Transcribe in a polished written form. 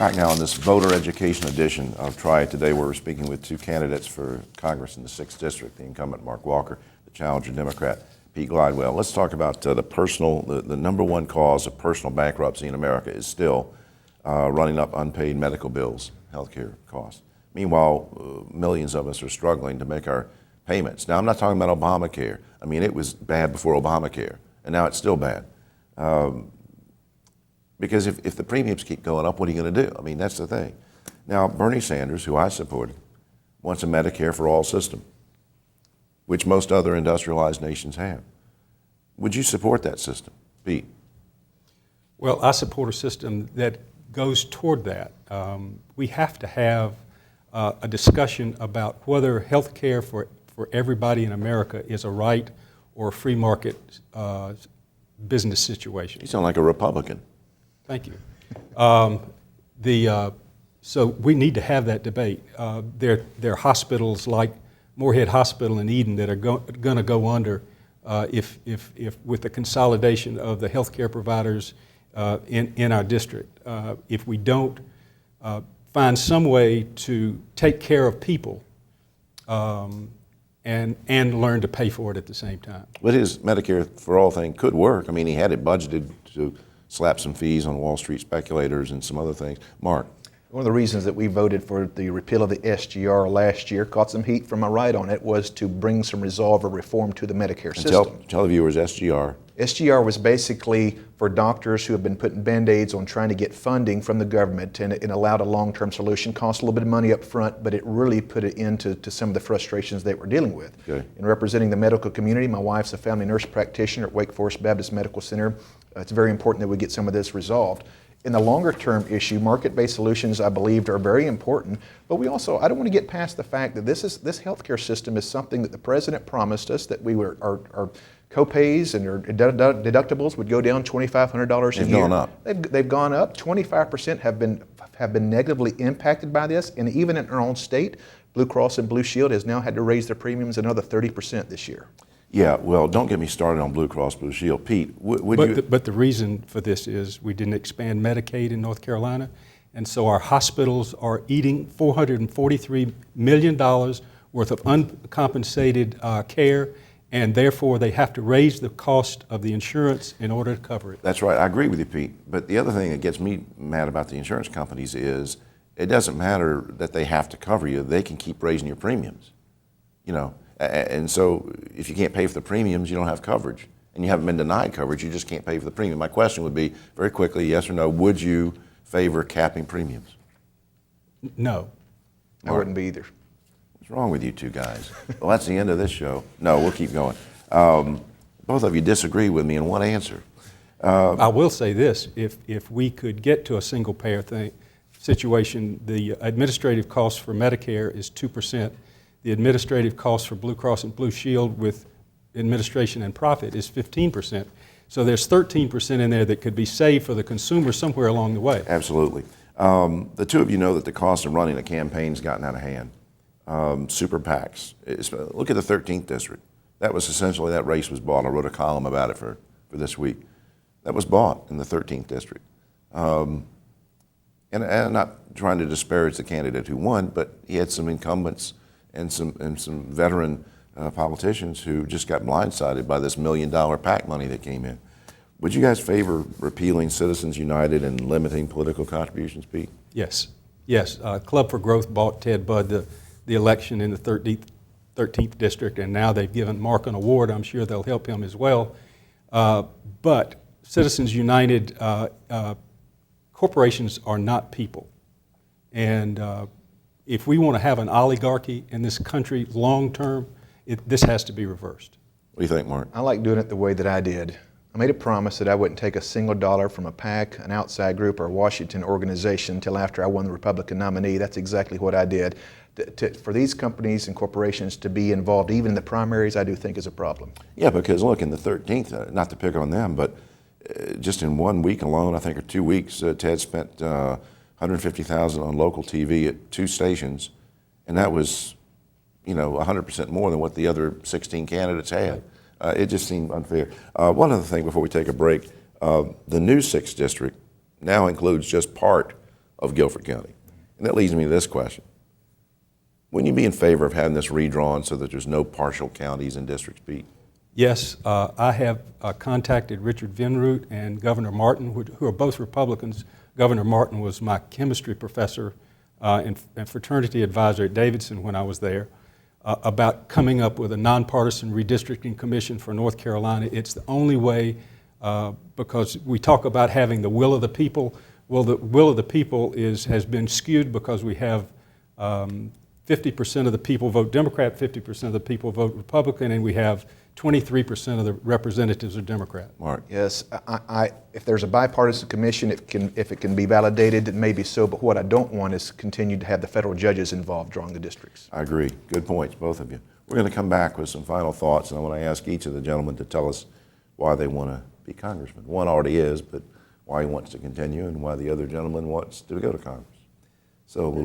Back now on this voter education edition of Triad Today, where we're speaking with two candidates for Congress in the 6th District, the incumbent Mark Walker, the challenger Democrat Pete Glidewell. Let's talk about the number one cause of personal bankruptcy in America is still running up unpaid medical bills, healthcare costs. Meanwhile, millions of us are struggling to make our payments. Now, I'm not talking about Obamacare. I mean, it was bad before Obamacare, and now it's still bad. Because if the premiums keep going up, what are you going to do? I mean, that's the thing. Now, Bernie Sanders, who I supported, wants a Medicare for all system, which most other industrialized nations have. Would you support that system, Pete? Well, I support a system that goes toward that. We have to have a discussion about whether health care for everybody in America is a right or a free market business situation. You sound like a Republican. Thank you. So we need to have that debate. There are hospitals like Moorhead Hospital in Eden that are going to go under if with the consolidation of the healthcare providers in our district. If we don't find some way to take care of people and learn to pay for it at the same time. But his Medicare for all thing could work. I mean, he had it budgeted to slap some fees on Wall Street speculators and some other things. Mark? One of the reasons that we voted for the repeal of the SGR last year, caught some heat from my right on it, was to bring some resolve or reform to the Medicare system. Tell the viewers SGR. SGR was basically for doctors who have been putting Band-Aids on trying to get funding from the government, and it allowed a long-term solution. Cost a little bit of money up front, but it really put it into some of the frustrations they were dealing with. Okay. In representing the medical community, my wife's a family nurse practitioner at Wake Forest Baptist Medical Center. It's very important that we get some of this resolved. In the longer-term issue, market-based solutions, I believe, are very important. But we also, I don't want to get past the fact that this healthcare system is something that the president promised us, that our co-pays and our deductibles would go down $2,500 a year. They've gone up. They've gone up. 25% have been negatively impacted by this, and even in our own state, Blue Cross and Blue Shield has now had to raise their premiums another 30% this year. Yeah, well, don't get me started on Blue Cross Blue Shield. Pete, But the reason for this is we didn't expand Medicaid in North Carolina, and so our hospitals are eating $443 million worth of uncompensated care, and therefore they have to raise the cost of the insurance in order to cover it. That's right. I agree with you, Pete. But the other thing that gets me mad about the insurance companies is it doesn't matter that they have to cover you. They can keep raising your premiums, you know. And so if you can't pay for the premiums, you don't have coverage. And you haven't been denied coverage, you just can't pay for the premium. My question would be, very quickly, yes or no, would you favor capping premiums? No. I wouldn't be either. What's wrong with you two guys? Well, that's the end of this show. No, we'll keep going. Both of you disagree with me in one answer. I will say this, if we could get to a single payer situation, the administrative cost for Medicare is 2%. The administrative cost for Blue Cross and Blue Shield with administration and profit is 15%. So there's 13% in there that could be saved for the consumer somewhere along the way. Absolutely. The two of you know that the cost of running a campaign's gotten out of hand. Super PACs. Look at the 13th District. That was essentially, that race was bought. I wrote a column about it for this week. That was bought in the 13th District. And I'm not trying to disparage the candidate who won, but he had some incumbents and some veteran politicians who just got blindsided by this $1 million PAC money that came in. Would you guys favor repealing Citizens United and limiting political contributions, Pete? Yes. Yes. Club for Growth bought Ted Budd the election in the 13th District, and now they've given Mark an award. I'm sure they'll help him as well. But Citizens United, corporations are not people. And if we want to have an oligarchy in this country long term, this has to be reversed. What do you think, Mark? I like doing it the way that I did. I made a promise that I wouldn't take a single dollar from a PAC, an outside group, or a Washington organization until after I won the Republican nominee. That's exactly what I did. For these companies and corporations to be involved even in the primaries, I do think is a problem. Yeah, because look, in the 13th, not to pick on them, but just in 1 week alone, I think, or 2 weeks, Ted spent $150,000 on local TV at 2 stations, and that was, 100% more than what the other 16 candidates had. It just seemed unfair. One other thing before we take a break, the new 6th District now includes just part of Guilford County. And that leads me to this question. Wouldn't you be in favor of having this redrawn so that there's no partial counties and districts, Pete? Yes, I have contacted Richard Vinroot and Governor Martin, who are both Republicans. Governor Martin was my chemistry professor and fraternity advisor at Davidson when I was there, about coming up with a nonpartisan redistricting commission for North Carolina. It's the only way, because we talk about having the will of the people. Well, the will of the people has been skewed because we have 50% of the people vote Democrat, 50% of the people vote Republican, and we have 23% of the representatives are Democrat. Mark? Yes, if there's a bipartisan commission, if it can be validated, it may be so, but what I don't want is continue to have the federal judges involved drawing the districts. I agree. Good points, both of you. We're going to come back with some final thoughts, and I want to ask each of the gentlemen to tell us why they want to be congressman. One already is, but why he wants to continue and why the other gentleman wants to go to Congress. So we'll